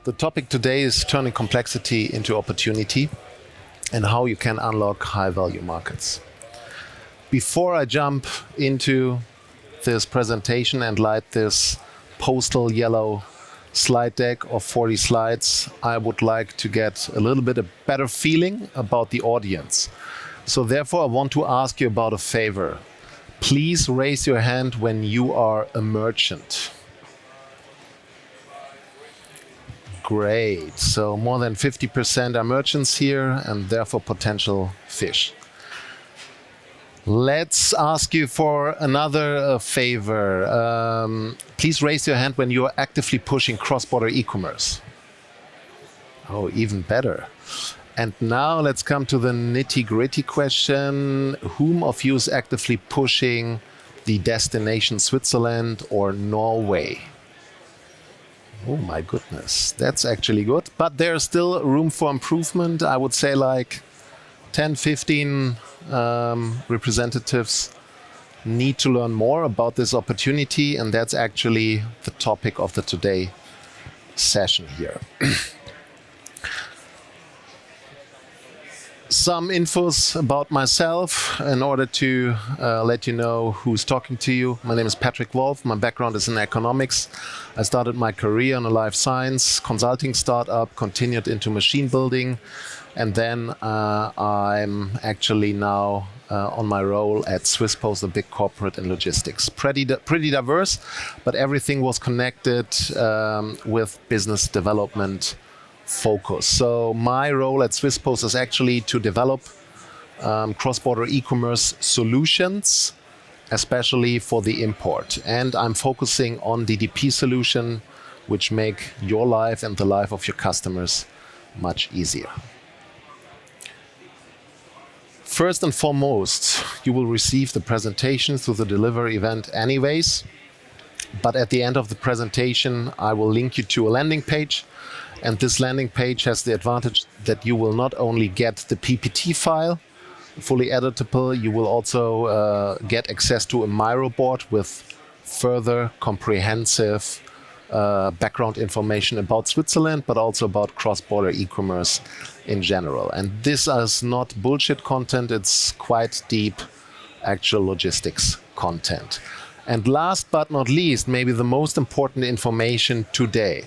The topic today is turning complexity into opportunity and how you can unlock high-value markets. Before I jump into this presentation and light this postal yellow slide deck of 40 slides, I would like to get a little bit a better feeling about the audience. So therefore, I want to ask you about a favor. Please raise your hand when you are a merchant. Great. So more than 50% are merchants here and therefore potential fish. Let's ask you for another favor. Please raise your hand when you are actively pushing cross-border e-commerce. Oh, even better. And now let's come to the nitty-gritty question. Whom of you is actively pushing the destination Switzerland or Norway? Oh my goodness, that's actually good. But there's still room for improvement. I would say like 10, 15 representatives need to learn more about this opportunity, and that's actually the topic of the today session here. Some infos about myself in order to let you know who's talking to you. My name is Patrick Wolf. My background is in economics. I started my career in a life science consulting startup, continued into machine building, and then I'm actually now on my role at Swiss Post, a big corporate in logistics. Pretty diverse, but everything was connected with business development focus. So my role at Swiss Post is actually to develop cross-border e-commerce solutions, especially for the import. And I'm focusing on DDP solution, which make your life and the life of your customers much easier. First and foremost, you will receive the presentation through the delivery event anyways. But at the end of the presentation, I will link you to a landing page. And this landing page has the advantage that you will not only get the PPT file, fully editable, you will also get access to a Miro board with further comprehensive background information about Switzerland, but also about cross-border e-commerce in general. And this is not bullshit content, it's quite deep actual logistics content. And last but not least, maybe the most important information today.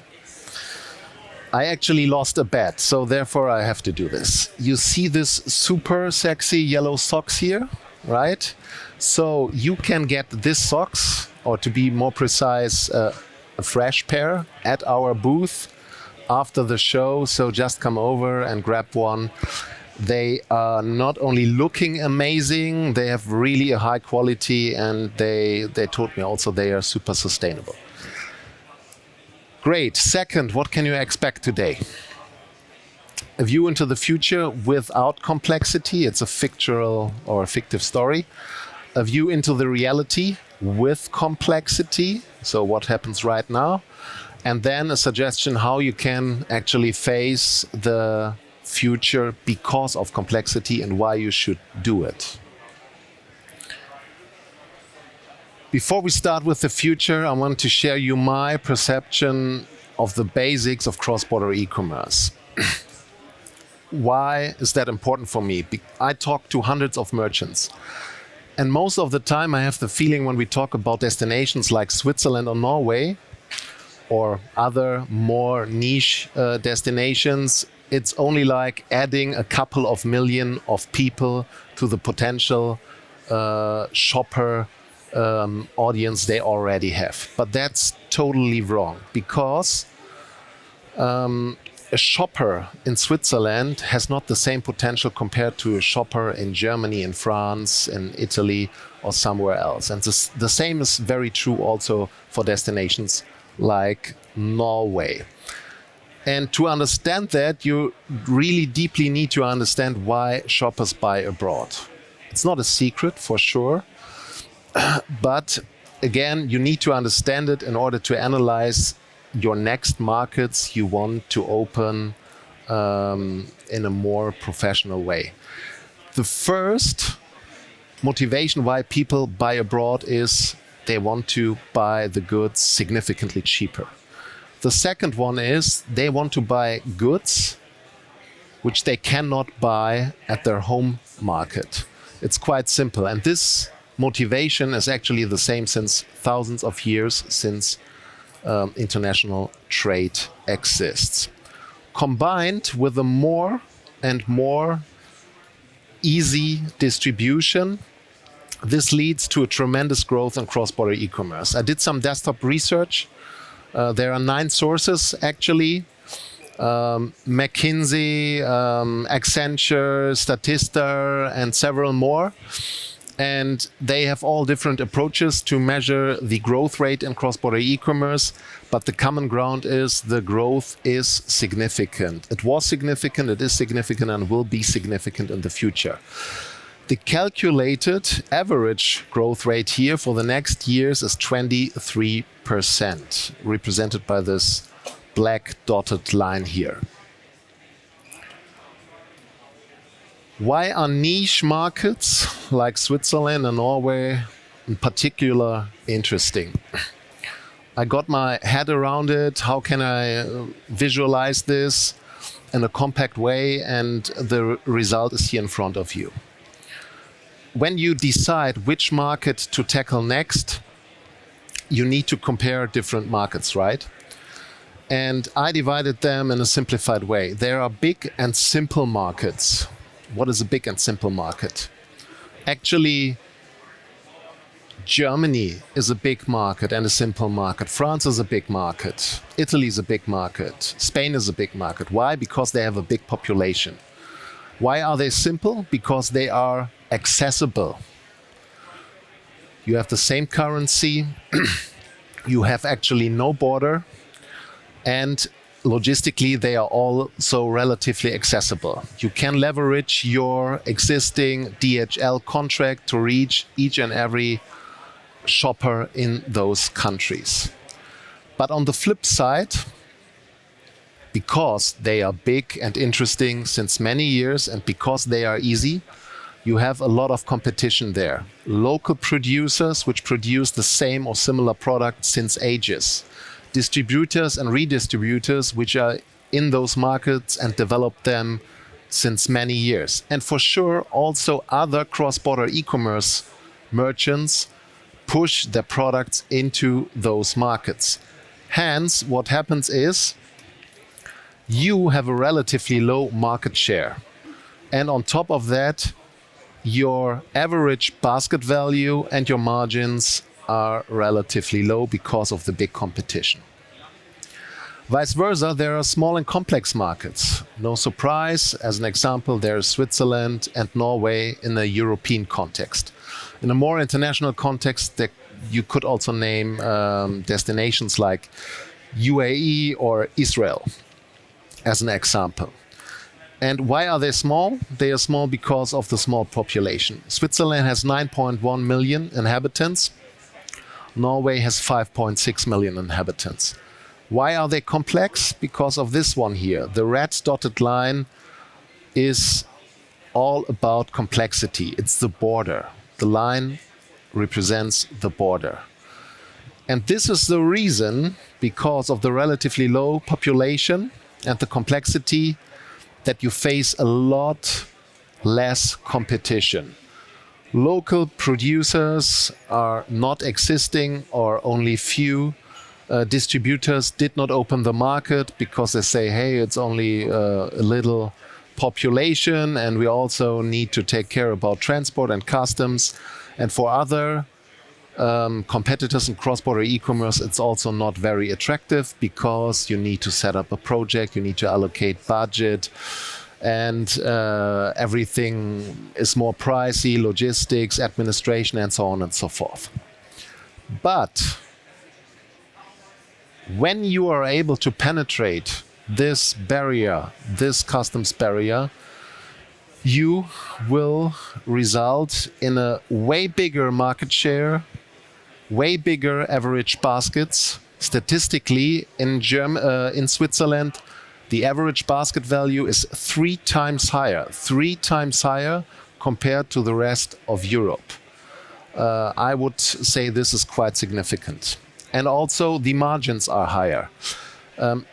I actually lost a bet, so therefore I have to do this. You see this super sexy yellow socks here, right? So you can get this socks, or to be more precise, a fresh pair at our booth after the show. So just come over and grab one. They are not only looking amazing, they have really a high quality, and they told me also they are super sustainable. Great. Second, what can you expect today? A view into the future without complexity. It's a fictional or a fictive story. A view into the reality with complexity. So what happens right now? And then a suggestion how you can actually face the future because of complexity and why you should do it. Before we start with the future, I want to share you my perception of the basics of cross-border e-commerce. Why is that important for me? I talk to hundreds of merchants. And most of the time I have the feeling when we talk about destinations like Switzerland or Norway or other more niche destinations, it's only like adding a couple of million of people to the potential shopper audience they already have. But that's totally wrong, because a shopper in Switzerland has not the same potential compared to a shopper in Germany, in France, in Italy, or somewhere else. And the same is very true also for destinations like Norway. And to understand that, you really deeply need to understand why shoppers buy abroad. It's not a secret, for sure. But again, you need to understand it in order to analyze your next markets you want to open in a more professional way. The first motivation why people buy abroad is they want to buy the goods significantly cheaper. The second one is they want to buy goods which they cannot buy at their home market. It's quite simple. And this motivation is actually the same since thousands of years, since international trade exists. Combined with a more and more easy distribution, this leads to a tremendous growth in cross-border e-commerce. I did some desktop research. There are 9 sources actually. McKinsey, Accenture, Statista, and several more. And they have all different approaches to measure the growth rate in cross-border e-commerce. But the common ground is the growth is significant. It was significant, it is significant, and will be significant in the future. The calculated average growth rate here for the next years is 23%, represented by this black dotted line here. Why are niche markets like Switzerland and Norway in particular interesting? I got my head around it. How can I visualize this in a compact way? And the result is here in front of you. When you decide which market to tackle next, you need to compare different markets, right? And I divided them in a simplified way. There are big and simple markets. What is a big and simple market? Actually, Germany is a big market and a simple market. France is a big market. Italy is a big market. Spain is a big market. Why? Because they have a big population. Why are they simple? Because they are accessible. You have the same currency. You have actually no border. And logistically, they are also relatively accessible. You can leverage your existing DHL contract to reach each and every shopper in those countries. But on the flip side, because they are big and interesting since many years and because they are easy, you have a lot of competition there. Local producers which produce the same or similar product since ages. Distributors and redistributors which are in those markets and develop them since many years. And for sure, also other cross-border e-commerce merchants push their products into those markets. Hence, what happens is you have a relatively low market share. And on top of that, your average basket value and your margins are relatively low because of the big competition. Vice versa, there are small and complex markets. No surprise, as an example, there is Switzerland and Norway in a European context. In a more international context, you could also name destinations like UAE or Israel as an example. And why are they small? They are small because of the small population. Switzerland has 9.1 million inhabitants. Norway has 5.6 million inhabitants. Why are they complex? Because of this one here. The red dotted line is all about complexity. It's the border. The line represents the border. And this is the reason, because of the relatively low population and the complexity, that you face a lot less competition. Local producers are not existing, or only few. Distributors did not open the market because they say, hey, it's only a little population and we also need to take care about transport and customs. And for other competitors in cross-border e-commerce, it's also not very attractive because you need to set up a project, you need to allocate budget, and everything is more pricey, logistics, administration, and so on and so forth. But when you are able to penetrate this barrier, this customs barrier, you will result in a way bigger market share, way bigger average baskets. Statistically, in Switzerland, the average basket value is 3 times higher compared to the rest of Europe. I would say this is quite significant. And also the margins are higher.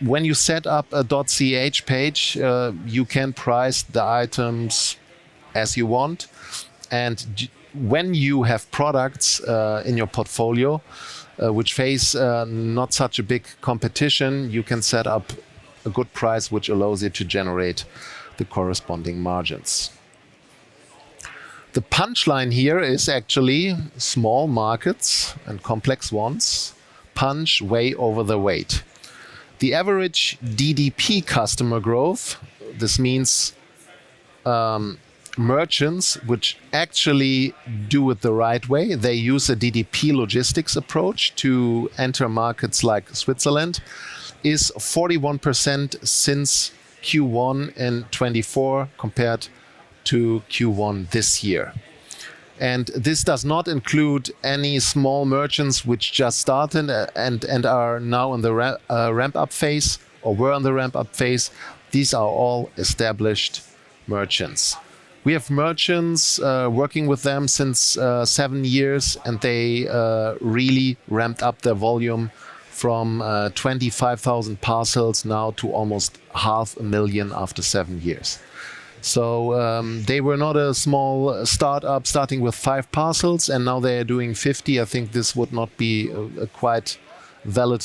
When you set up a .ch page, you can price the items as you want. And when you have products in your portfolio which face not such a big competition, you can set up a good price which allows you to generate the corresponding margins. The punchline here is actually small markets and complex ones punch way over their weight. The average DDP customer growth, this means merchants which actually do it the right way, they use a DDP logistics approach to enter markets like Switzerland, is 41% since Q1 in 24 compared to Q1 this year. And this does not include any small merchants which just started and are now in the ramp-up phase or were in the ramp-up phase. These are all established merchants. We have merchants working with them since 7 years, and they really ramped up their volume from 25,000 parcels now to almost 500,000 after 7 years. So they were not a small startup starting with 5 parcels, and now they are doing 50. I think this would not be a quite valid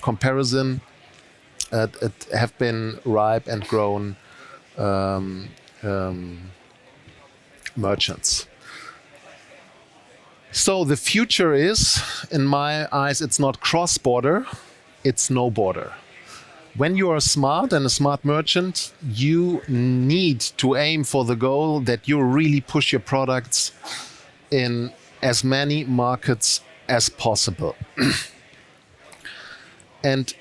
comparison. It have been ripe and grown merchants. So the future is, in my eyes, it's not cross-border, it's no border. When you are smart and a smart merchant, you need to aim for the goal that you really push your products in as many markets as possible. And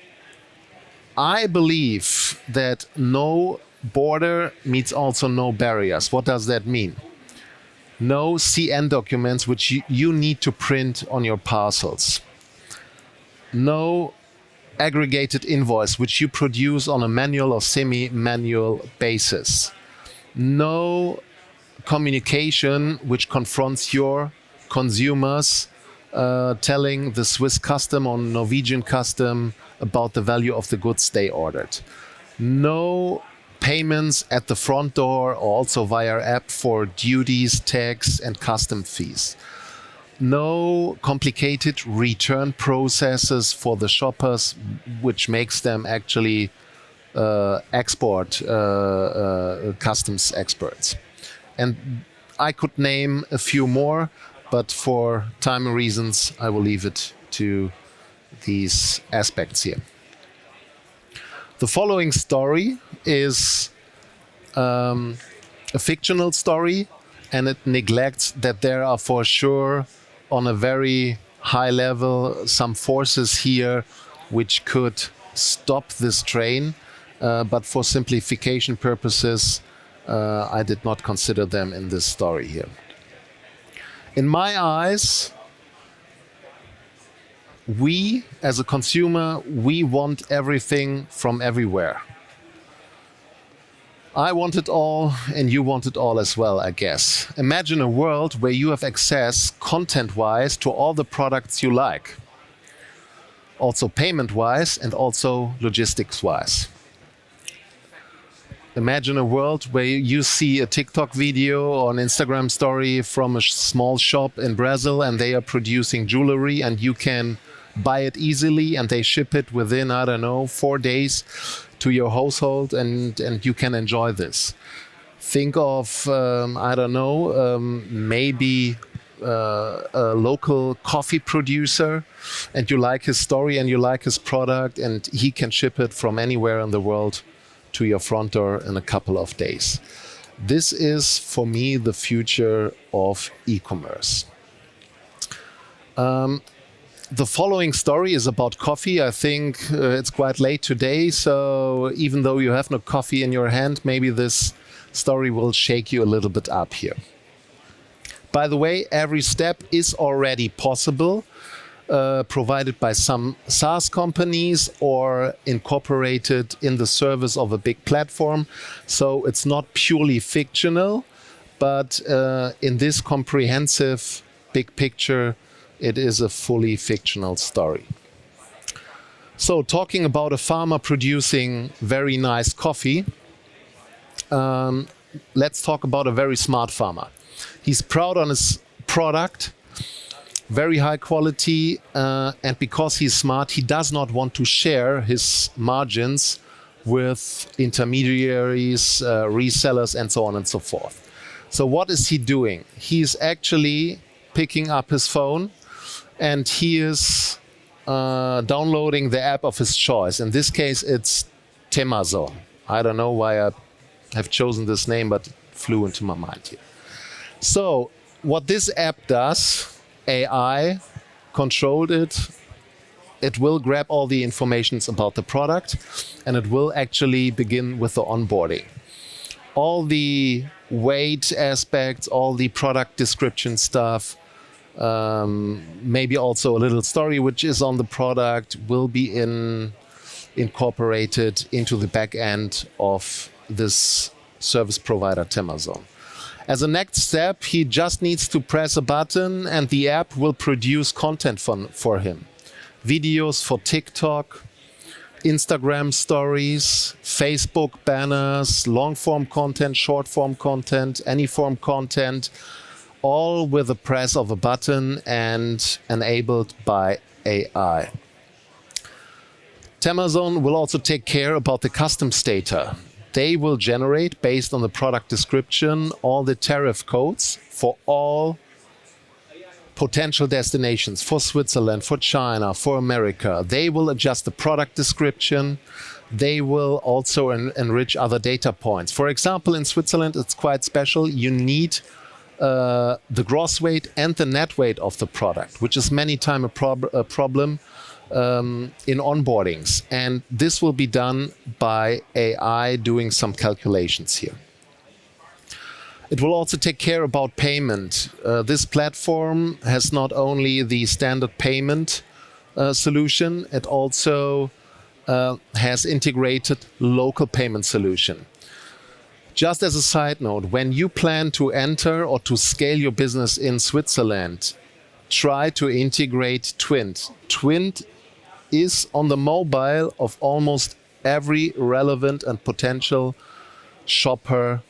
I believe that no border means also no barriers. What does that mean? No CN documents which you need to print on your parcels. No aggregated invoice which you produce on a manual or semi-manual basis. No communication which confronts your consumers telling the Swiss custom or Norwegian custom about the value of the goods they ordered. No payments at the front door or also via app for duties, tax and custom fees. No complicated return processes for the shoppers, which makes them actually export customs experts. And I could name a few more, but for time reasons, I will leave it to these aspects here. The following story is a fictional story, and it neglects that there are for sure on a very high level some forces here which could stop this train, but for simplification purposes I did not consider them in this story here. In my eyes, we as a consumer, we want everything from everywhere. I want it all and you want it all as well, I guess. Imagine a world where you have access content-wise to all the products you like. Also payment-wise and also logistics-wise. Imagine a world where you see a TikTok video or an Instagram story from a small shop in Brazil and they are producing jewelry and you can buy it easily and they ship it within, I don't know, 4 days to your household and you can enjoy this. Think of, I don't know, maybe a local coffee producer and you like his story and you like his product and he can ship it from anywhere in the world to your front door in a couple of days. This is, for me, the future of e-commerce. The following story is about coffee. I think it's quite late today, so even though you have no coffee in your hand, maybe this story will shake you a little bit up here. By the way, every step is already possible, provided by some SaaS companies or incorporated in the service of a big platform. So it's not purely fictional, but in this comprehensive big picture, it is a fully fictional story. So talking about a farmer producing very nice coffee, let's talk about a very smart farmer. He's proud on his product, very high quality, and because he's smart, he does not want to share his margins with intermediaries, resellers, and so on and so forth. So what is he doing? He's actually picking up his phone and he is downloading the app of his choice. In this case, it's Temazon. I don't know why I have chosen this name, but it flew into my mind here. So what this app does, AI controlled it. It will grab all the information about the product and it will actually begin with the onboarding. All the weight aspects, all the product description stuff, maybe also a little story which is on the product will be incorporated into the back end of this service provider Temazon. As a next step, he just needs to press a button and the app will produce content for him. Videos for TikTok, Instagram stories, Facebook banners, long-form content, short-form content, any-form content, all with the press of a button and enabled by AI. Temazon will also take care about the customs data. They will generate, based on the product description, all the tariff codes for all potential destinations, for Switzerland, for China, for America. They will adjust the product description. They will also enrich other data points. For example, in Switzerland, it's quite special. You need the gross weight and the net weight of the product, which is many times a problem in onboardings. And this will be done by AI doing some calculations here. It will also take care about payment. This platform has not only the standard payment solution, it also has integrated local payment solution. Just as a side note, when you plan to enter or to scale your business in Switzerland, try to integrate Twint. Twint is on the mobile of almost every relevant and potential shopper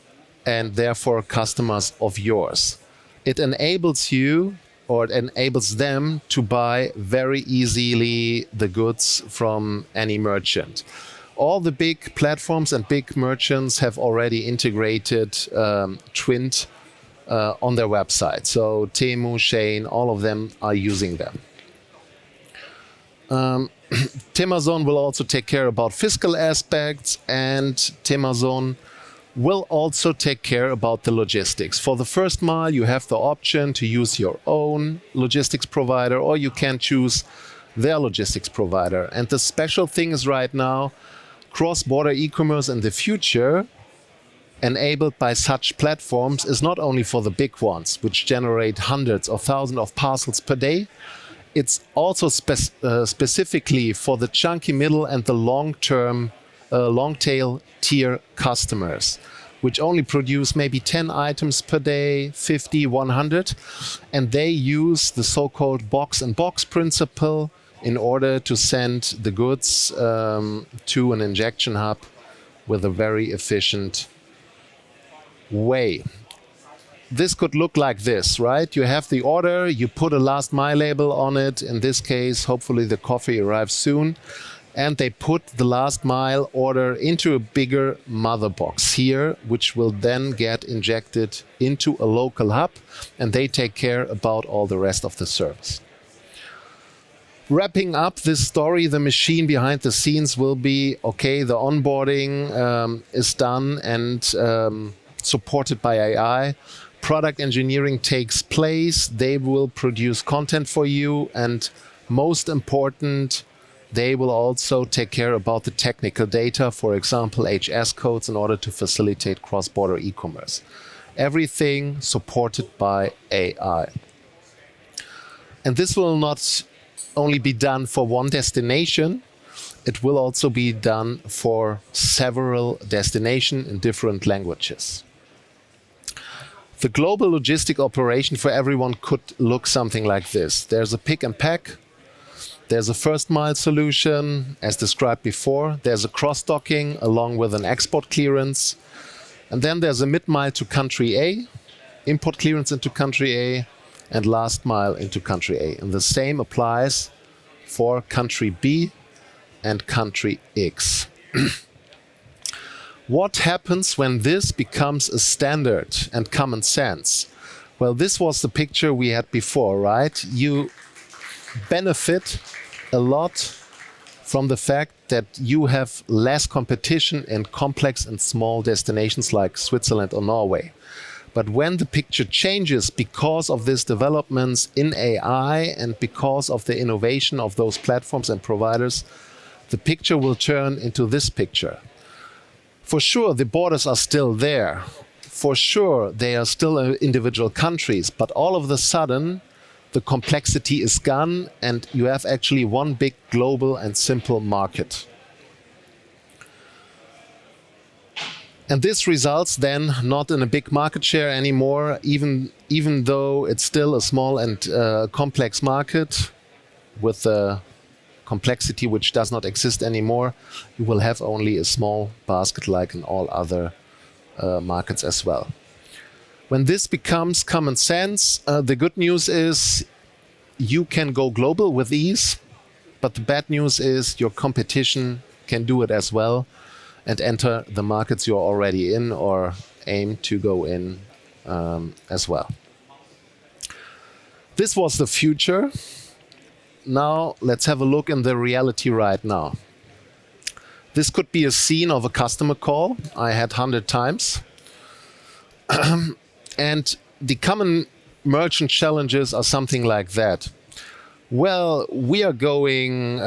and therefore customers of yours. It enables you or it enables them to buy very easily the goods from any merchant. All the big platforms and big merchants have already integrated Twint on their website. So Temu, Shein, all of them are using them. Temazon will also take care about fiscal aspects, and Temazon will also take care about the logistics. For the first mile, you have the option to use your own logistics provider, or you can choose their logistics provider. And the special thing is right now, cross-border e-commerce in the future, enabled by such platforms, is not only for the big ones, which generate hundreds of thousands of parcels per day. It's also specifically for the chunky middle and the long-term, long-tail tier customers, which only produce maybe 10 items per day, 50, 100, and they use the so-called box-in-box principle in order to send the goods to an injection hub with a very efficient way. This could look like this, right? You have the order, you put a last mile label on it. In this case, hopefully the coffee arrives soon. And they put the last mile order into a bigger mother box here, which will then get injected into a local hub, and they take care about all the rest of the service. Wrapping up this story, the machine behind the scenes will be, okay, the onboarding is done and supported by AI. Product engineering takes place. They will produce content for you, and most important, they will also take care about the technical data, for example, HS codes, in order to facilitate cross-border e-commerce. Everything supported by AI. And this will not only be done for one destination, it will also be done for several destinations in different languages. The global logistic operation for everyone could look something like this. There's a pick and pack. There's a first mile solution, as described before. There's a cross-docking along with an export clearance. And then there's a mid-mile to country A, import clearance into country A, and last mile into country A. And the same applies for country B and country X. What happens when this becomes a standard and common sense? Well, this was the picture we had before, right? You benefit a lot from the fact that you have less competition in complex and small destinations like Switzerland or Norway. But when the picture changes because of these developments in AI and because of the innovation of those platforms and providers, the picture will turn into this picture. For sure, the borders are still there. For sure, they are still individual countries, but all of a sudden, the complexity is gone and you have actually one big global and simple market. And this results then not in a big market share anymore, even though it's still a small and complex market with a complexity which does not exist anymore. You will have only a small basket like in all other markets as well. When this becomes common sense, the good news is you can go global with ease, but the bad news is your competition can do it as well and enter the markets you're already in or aim to go in as well. This was the future. Now let's have a look in the reality right now. This could be a scene of a customer call I had 100 times. And the common merchant challenges are something like that. Well, we are going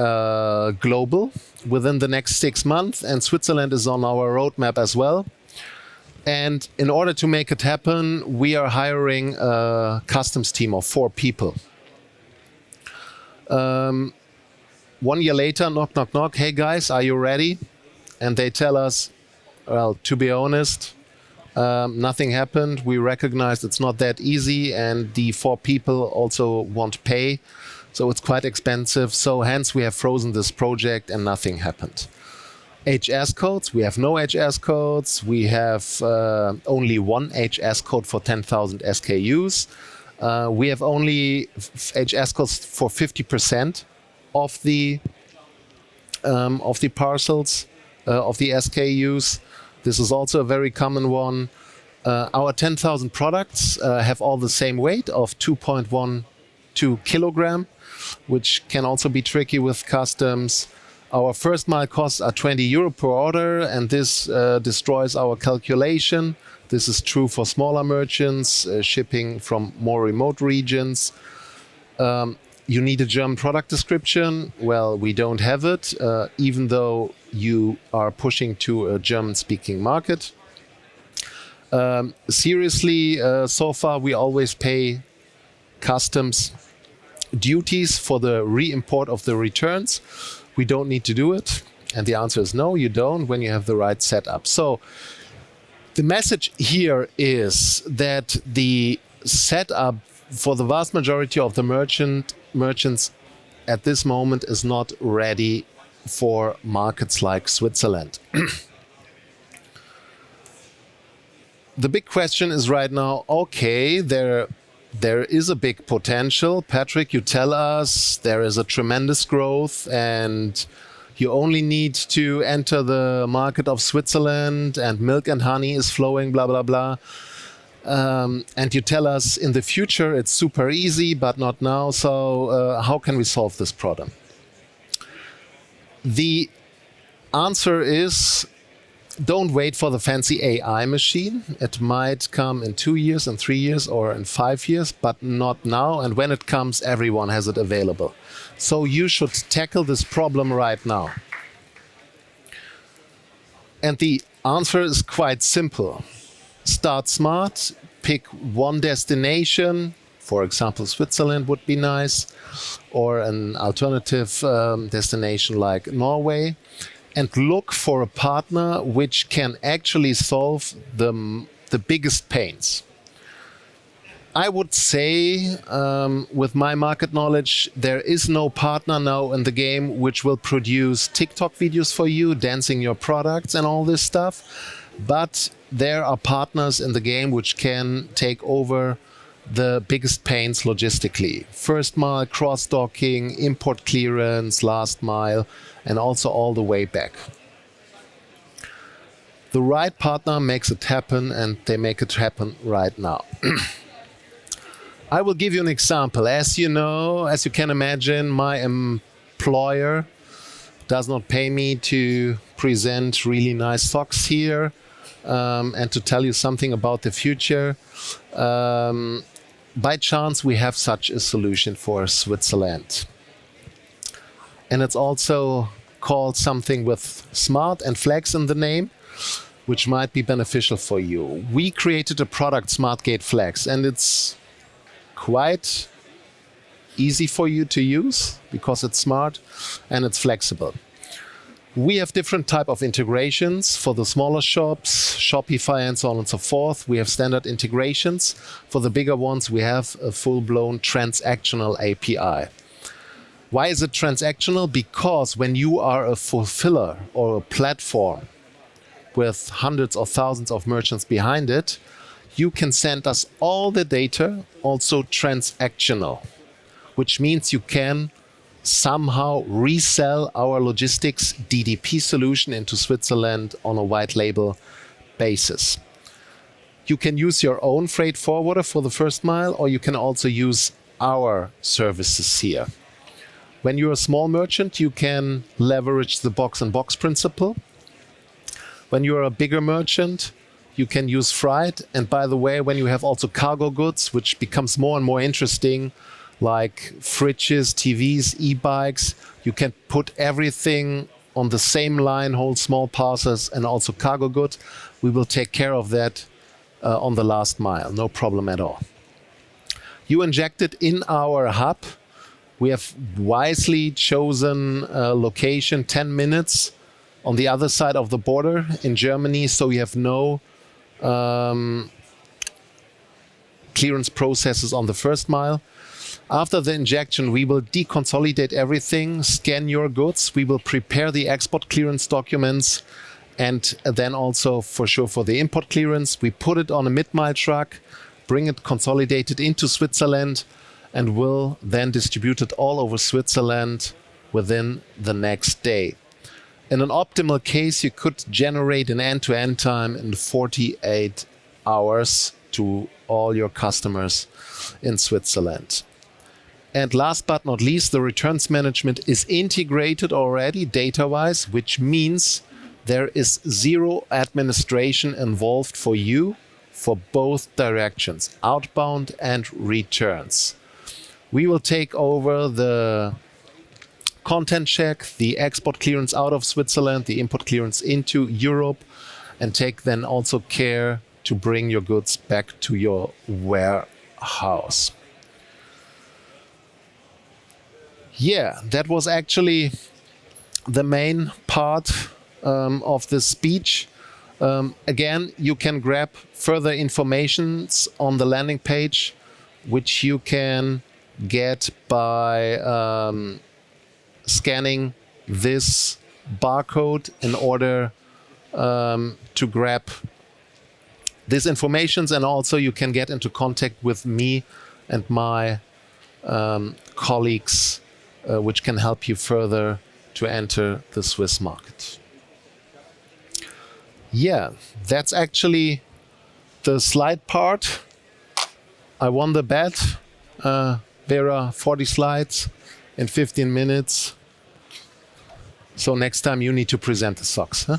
global within the next 6 months, and Switzerland is on our roadmap as well. And in order to make it happen, we are hiring a customs team of 4 people. 1 year later, knock, knock, knock. Hey guys, are you ready? And they tell us, well, to be honest, nothing happened. We recognized it's not that easy, and the 4 people also won't pay. So it's quite expensive. So hence we have frozen this project and nothing happened. HS codes, we have no HS codes. We have only one HS code for 10,000 SKUs. We have only HS codes for 50% of the parcels, of the SKUs. This is also a very common one. Our 10,000 products have all the same weight of 2.12 kilogram, which can also be tricky with customs. Our first mile costs are 20 euro per order, and this destroys our calculation. This is true for smaller merchants shipping from more remote regions. You need a German product description. Well, we don't have it, even though you are pushing to a German-speaking market. Seriously, so far we always pay customs duties for the re-import of the returns. We don't need to do it. And the answer is no, you don't when you have the right setup. So the message here is that the setup for the vast majority of the merchants at this moment is not ready for markets like Switzerland. The big question is right now, okay, there is a big potential. Patrick, you tell us there is a tremendous growth and you only need to enter the market of Switzerland and milk and honey is flowing, blah, blah, blah. And you tell us in the future it's super easy, but not now. So how can we solve this problem? The answer is, don't wait for the fancy AI machine. It might come in 2 years, in 3 years, or in 5 years, but not now. And when it comes, everyone has it available. So you should tackle this problem right now. And the answer is quite simple. Start smart, pick one destination. For example, Switzerland would be nice, or an alternative destination like Norway. And look for a partner which can actually solve the biggest pains. I would say, with my market knowledge, there is no partner now in the game which will produce TikTok videos for you, dancing your products and all this stuff. But there are partners in the game which can take over the biggest pains logistically. First mile, cross-docking, import clearance, last mile, and also all the way back. The right partner makes it happen, and they make it happen right now. I will give you an example. As you know, as you can imagine, my employer does not pay me to present really nice socks here and to tell you something about the future. By chance, we have such a solution for Switzerland. And it's also called something with smart and flex in the name, which might be beneficial for you. We created a product, SmartGate Flex, and it's quite easy for you to use because it's smart and it's flexible. We have different type of integrations for the smaller shops, Shopify and so on and so forth. We have standard integrations. For the bigger ones, we have a full-blown transactional API. Why is it transactional? Because when you are a fulfiller or a platform with hundreds or thousands of merchants behind it, you can send us all the data, also transactional, which means you can somehow resell our logistics DDP solution into Switzerland on a white label basis. You can use your own freight forwarder for the first mile, or you can also use our services here. When you're a small merchant, you can leverage the box-in-box principle. When you're a bigger merchant, you can use freight. And by the way, when you have also cargo goods, which becomes more and more interesting, like fridges, TVs, e-bikes, you can put everything on the same line, hold small parcels and also cargo goods. We will take care of that on the last mile, no problem at all. You inject it in our hub. We have wisely chosen a location 10 minutes on the other side of the border in Germany, so you have no clearance processes on the first mile. After the injection, we will deconsolidate everything, scan your goods, we will prepare the export clearance documents, and then also for sure for the import clearance, we put it on a mid-mile truck, bring it consolidated into Switzerland, and will then distribute it all over Switzerland within the next day. In an optimal case, you could generate an end-to-end time in 48 hours to all your customers in Switzerland. And last but not least, the returns management is integrated already data-wise, which means there is zero administration involved for you for both directions, outbound and returns. We will take over the content check, the export clearance out of Switzerland, the import clearance into Europe, and take then also care to bring your goods back to your warehouse. Yeah, that was actually the main part of this speech. Again, you can grab further informations on the landing page, which you can get by scanning this barcode in order to grab these informations, and also you can get into contact with me and my colleagues, which can help you further to enter the Swiss market. Yeah, that's actually the slide part. I won the bet. There are 40 slides in 15 minutes. So next time you need to present the socks, huh?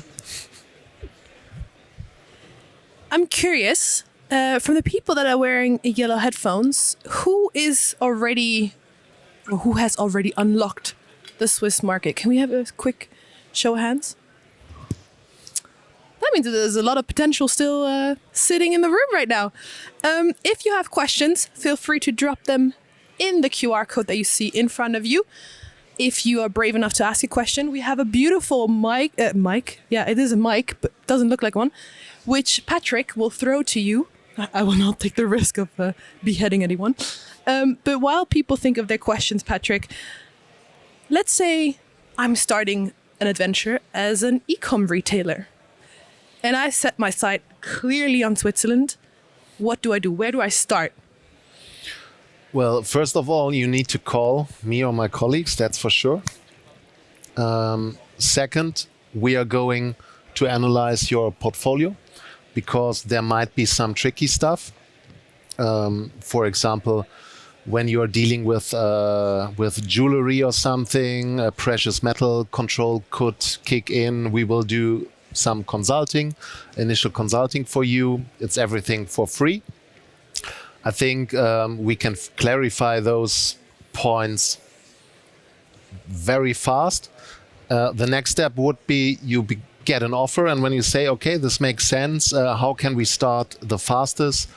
I'm curious, from the people that are wearing yellow headphones, who has already unlocked the Swiss market? Can we have a quick show of hands? That means that there's a lot of potential still sitting in the room right now. If you have questions, feel free to drop them in the QR code that you see in front of you. If you are brave enough to ask a question, we have a beautiful mic. Yeah, it is a mic, but doesn't look like one, which Patrick will throw to you I will not take the risk of beheading anyone. But while people think of their questions, Patrick, let's say I'm starting an adventure as an e-com retailer. And I set my sight clearly on Switzerland. What do I do? Where do I start? Well, first of all, you need to call me or my colleagues, that's for sure. Second, we are going to analyze your portfolio because there might be some tricky stuff. For example, when you are dealing with jewelry or something, precious metal control could kick in. We will do some initial consulting for you. It's everything for free. I think we can clarify those points very fast. The next step would be get an offer, and when you say, okay, this makes sense, how can we start the fastest?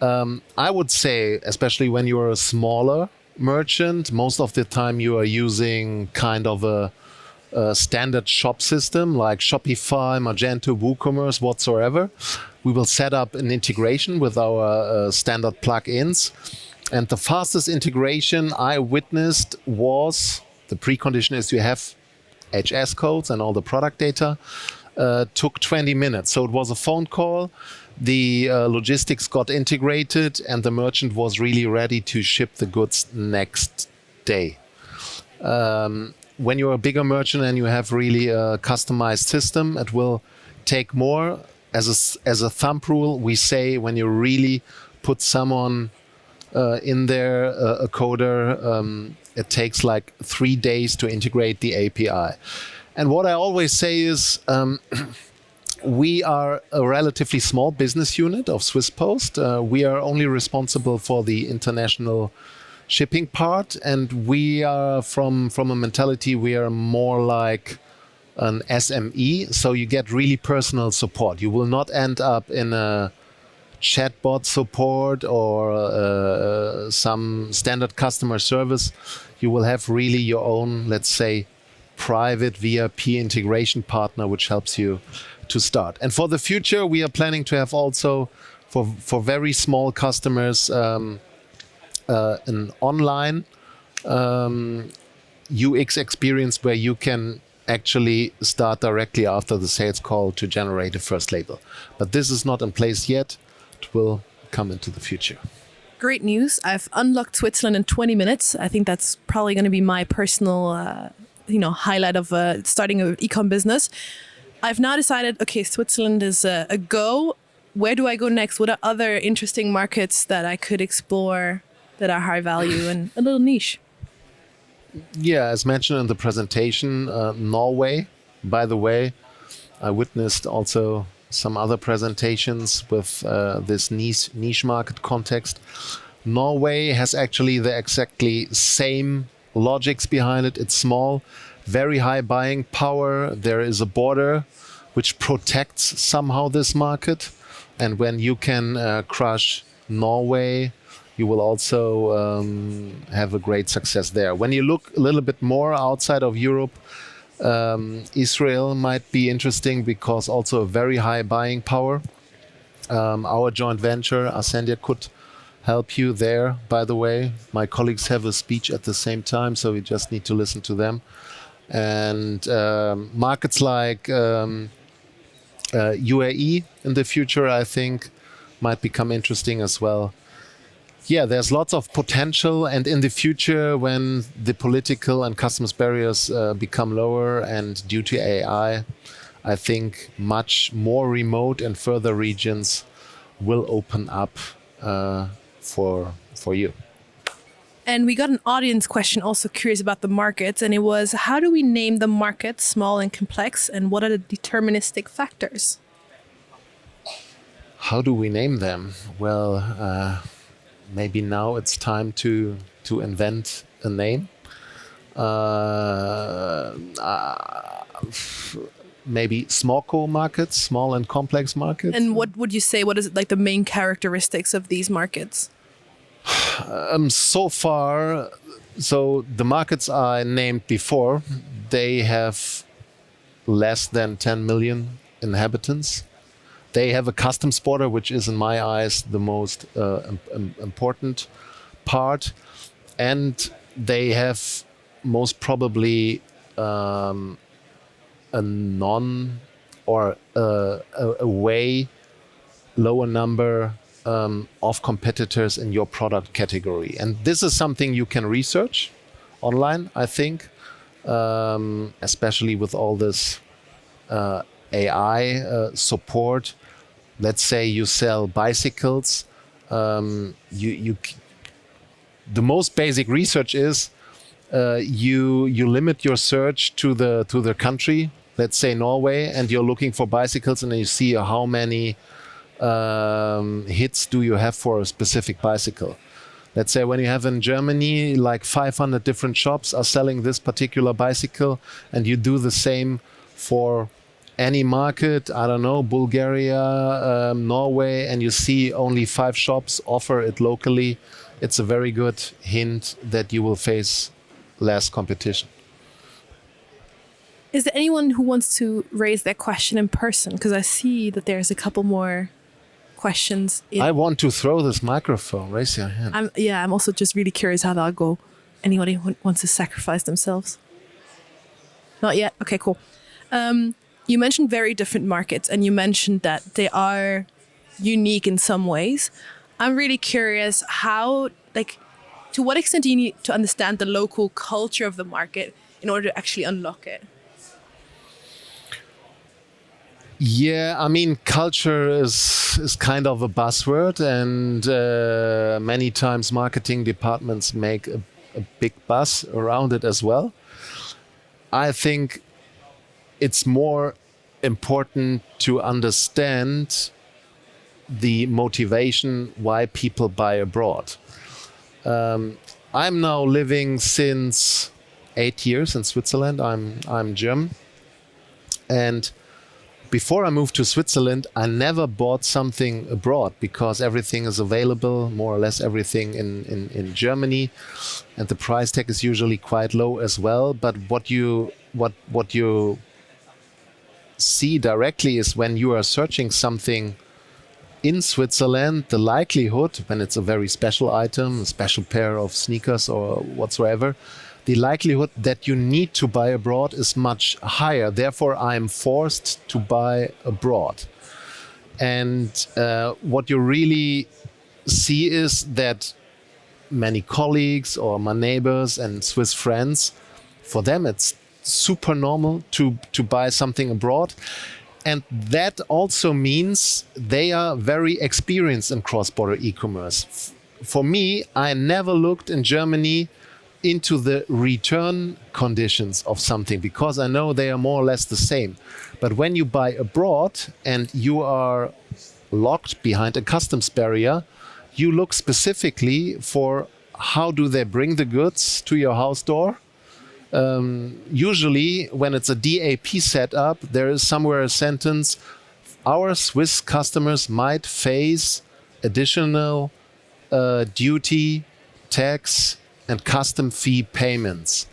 I would say, especially when you're a smaller merchant, most of the time you are using kind of a standard shop system like Shopify, Magento, WooCommerce, whatsoever. We will set up an integration with our standard plugins. And the fastest integration I witnessed was, the precondition is you have HS codes and all the product data, took 20 minutes. So it was a phone call. The logistics got integrated and the merchant was really ready to ship the goods next day. When you're a bigger merchant and you have really a customized system, it will take more. As a thumb rule, we say when you really put someone in there, a coder, it takes like 3 days to integrate the API. And what I always say is, we are a relatively small business unit of Swiss Post. We are only responsible for the international shipping part, and we are from a mentality, we are more like an SME, so you get really personal support. You will not end up in a chatbot support or some standard customer service. You will have really your own, let's say, private VIP integration partner, which helps you to start. And for the future, we are planning to have also for very small customers an online UX experience where you can actually start directly after the sales call to generate a first label. But this is not in place yet. It will come into the future. Great news. I've unlocked Switzerland in 20 minutes. I think that's probably going to be my personal highlight of starting an e-com business. I've now decided, okay, Switzerland is a go. Where do I go next? What are other interesting markets that I could explore that are high value and a little niche? Yeah, as mentioned in the presentation, Norway, by the way, I witnessed also some other presentations with this niche market context. Norway has actually the exactly same logics behind it. It's small, very high buying power. There is a border which protects somehow this market. And when you can crush Norway, you will also have a great success there. When you look a little bit more outside of Europe, Israel might be interesting because also a very high buying power. Our joint venture, Ascendia, could help you there, by the way. My colleagues have a speech at the same time, so we just need to listen to them. And markets like UAE in the future, I think, might become interesting as well. Yeah, there's lots of potential, and in the future, when the political and customs barriers become lower, and due to AI, I think much more remote and further regions will open up for you. And we got an audience question also curious about the markets, and it was, how do we name the markets small and complex, and what are the deterministic factors? How do we name them? Well, maybe now it's time to invent a name. Maybe SMOCO markets, small and complex markets. And what would you say, what is it like the main characteristics of these markets? So far, so the markets I named before, they have less than 10 million inhabitants. They have a custom spotter, which is in my eyes the most important part, and they have most probably a non or a way lower number of competitors in your product category. And this is something you can research online, I think, especially with all this AI support. Let's say you sell bicycles. The most basic research is you limit your search to the country. Let's say Norway, and you're looking for bicycles, and you see how many hits do you have for a specific bicycle. Let's say when you have in Germany like 500 different shops are selling this particular bicycle, and you do the same for any market, I don't know, Bulgaria, Norway, and you see only 5 shops offer it locally, it's a very good hint that you will face less competition. Is there anyone who wants to raise their question in person? Because I see that there's a couple more questions. I want to throw this microphone. Raise your hand. I'm also just really curious how that'll go. Anybody who wants to sacrifice themselves? Not yet? Okay, cool. You mentioned very different markets, and you mentioned that they are unique in some ways. I'm really curious to what extent do you need to understand the local culture of the market in order to actually unlock it? Yeah, I mean, culture is kind of a buzzword, and many times marketing departments make a big buzz around it as well. I think it's more important to understand the motivation why people buy abroad. I'm now living since 8 years in Switzerland. I'm German, and before I moved to Switzerland, I never bought something abroad because everything is available, more or less everything in Germany, and the price tag is usually quite low as well. But what you see directly is when you are searching something in Switzerland, the likelihood, when it's a very special item, a special pair of sneakers or whatsoever, the likelihood that you need to buy abroad is much higher. Therefore, I'm forced to buy abroad. And what you really see is that many colleagues or my neighbors and Swiss friends, for them it's super normal to buy something abroad. And that also means they are very experienced in cross-border e-commerce. For me, I never looked in Germany into the return conditions of something because I know they are more or less the same. But when you buy abroad and you are locked behind a customs barrier, you look specifically for how do they bring the goods to your house door. Usually when it's a DAP setup, there is somewhere a sentence, our Swiss customers might face additional duty, tax, and custom fee payments.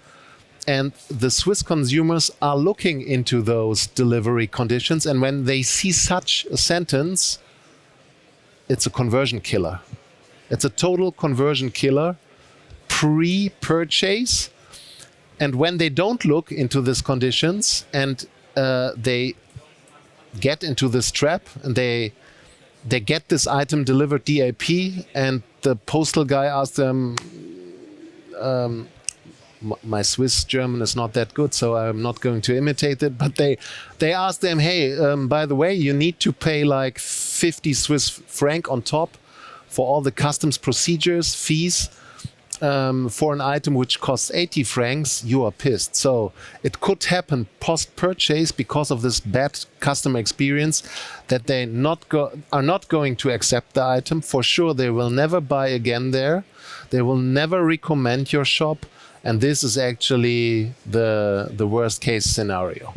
And the Swiss consumers are looking into those delivery conditions. And when they see such a sentence, it's a conversion killer. It's a total conversion killer pre-purchase. And when they don't look into these conditions and they get into this trap and they get this item delivered DAP and the postal guy asks them, my Swiss German is not that good, so I'm not going to imitate it. But they ask them, hey, by the way, you need to pay like 50 Swiss franc on top for all the customs procedures, fees, for an item which costs 80 francs. You are pissed. So it could happen post-purchase because of this bad customer experience that they are not going to accept the item. For sure, they will never buy again there. They will never recommend your shop, and this is actually the worst case scenario.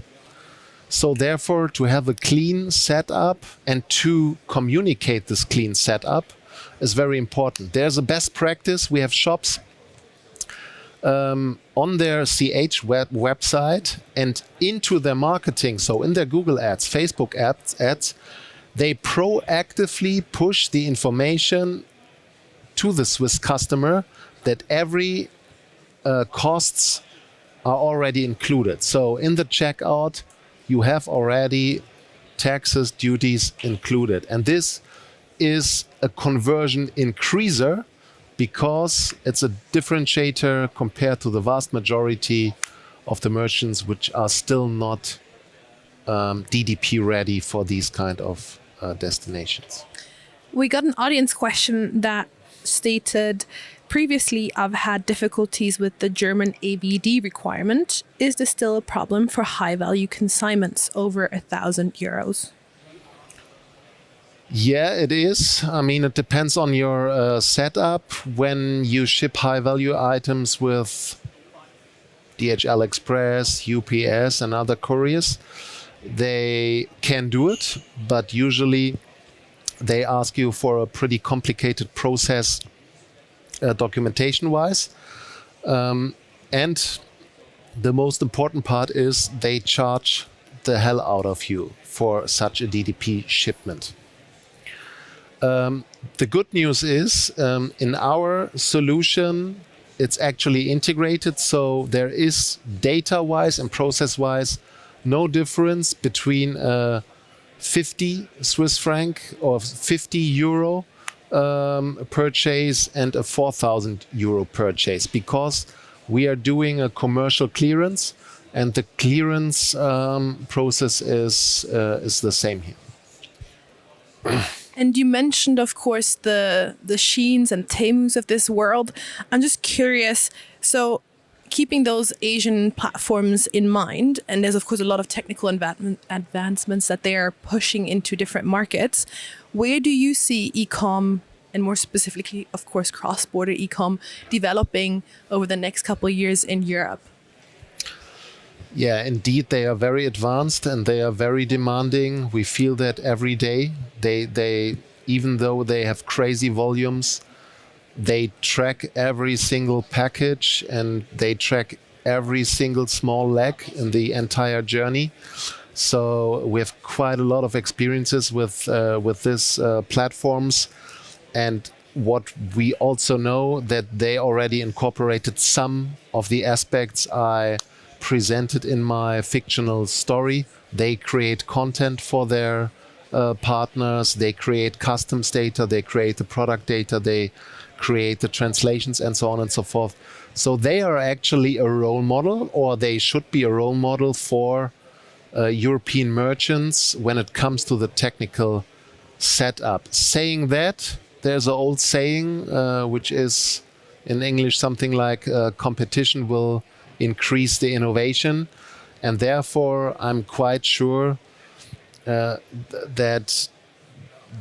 So therefore, to have a clean setup and to communicate this clean setup is very important. There's a best practice. We have shops on their CH website and into their marketing, so in their Google ads, Facebook ads, they proactively push the information to the Swiss customer that every costs are already included. So in the checkout, you have already taxes, duties included. And this is a conversion increaser because it's a differentiator compared to the vast majority of the merchants which are still not DDP ready for these kind of destinations. We got an audience question that stated, previously I've had difficulties with the German AVD requirement. Is this still a problem for high value consignments over €1,000? Yeah, it is. I mean, it depends on your setup. When you ship high value items with DHL Express, UPS and other couriers, they can do it, but usually they ask you for a pretty complicated process documentation-wise. And the most important part is they charge the hell out of you for such a DDP shipment. The good news is in our solution, it's actually integrated. So there is data-wise and process-wise no difference between 50 Swiss franc or 50 euro purchase and a 4,000 euro purchase, because we are doing a commercial clearance and the clearance process is the same here. And you mentioned, of course, the Sheins and Temus of this world. I'm just curious. So keeping those Asian platforms in mind, and there's, of course, a lot of technical advancements that they are pushing into different markets. Where do you see e-com, and more specifically, of course, cross-border e-com, developing over the next couple of years in Europe? Yeah, indeed, they are very advanced and they are very demanding. We feel that every day. They even though they have crazy volumes, they track every single package and they track every single small leg in the entire journey. So we have quite a lot of experiences with these platforms. And what we also know that they already incorporated some of the aspects I presented in my fictional story. They create content for their partners, they create customs data, they create the product data, they create the translations and so on and so forth. So they are actually a role model, or they should be a role model for European merchants when it comes to the technical setup. Saying that, there's an old saying which is in English something like competition will increase the innovation, and therefore I'm quite sure that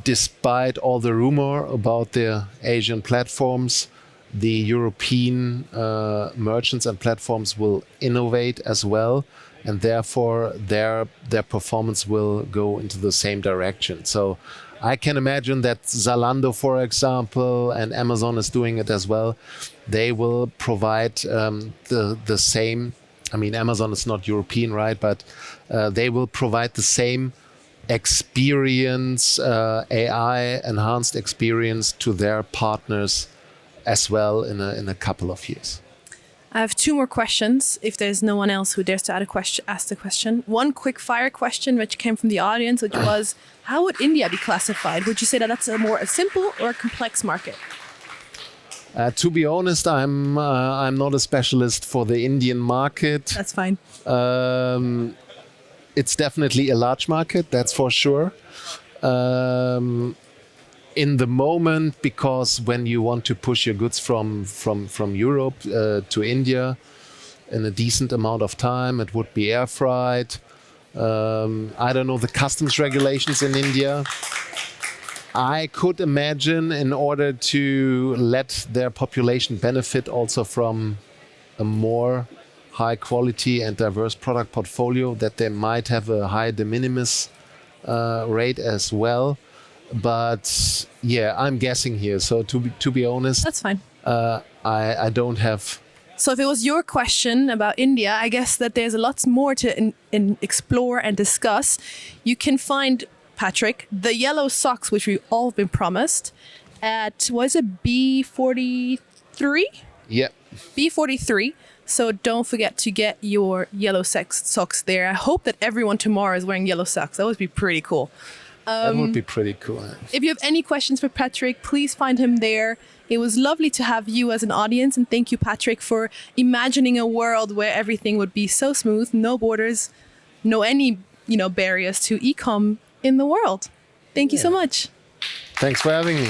despite all the rumor about the Asian platforms, the European merchants and platforms will innovate as well, and therefore their performance will go into the same direction. So I can imagine that Zalando, for example, and Amazon is doing it as well. They will provide the same. I mean, Amazon is not European, right? But they will provide the same experience, AI enhanced experience to their partners as well in a couple of years. I have two more questions, if there's no one else who dares to ask the question. One quick fire question, which came from the audience, which was, how would India be classified? Would you say that that's a more simple or a complex market? To be honest, I'm not a specialist for the Indian market. That's fine. It's definitely a large market, that's for sure. In the moment, because when you want to push your goods from Europe to India in a decent amount of time, it would be air freight. I don't know the customs regulations in India. I could imagine, in order to let their population benefit also from a more high quality and diverse product portfolio, that they might have a high de minimis rate as well. But yeah, I'm guessing here. So to be honest, that's fine. I don't have. So if it was your question about India, I guess that there's a lot more to explore and discuss. You can find Patrick the yellow socks, which we've all been promised at, was it B43? Yeah. B43. So don't forget to get your yellow socks there. I hope that everyone tomorrow is wearing yellow socks. That would be pretty cool. That would be pretty cool. If you have any questions for Patrick, please find him there. It was lovely to have you as an audience, and thank you, Patrick, for imagining a world where everything would be so smooth, no borders, no any barriers to e-com in the world. Thank you so much. Thanks for having me.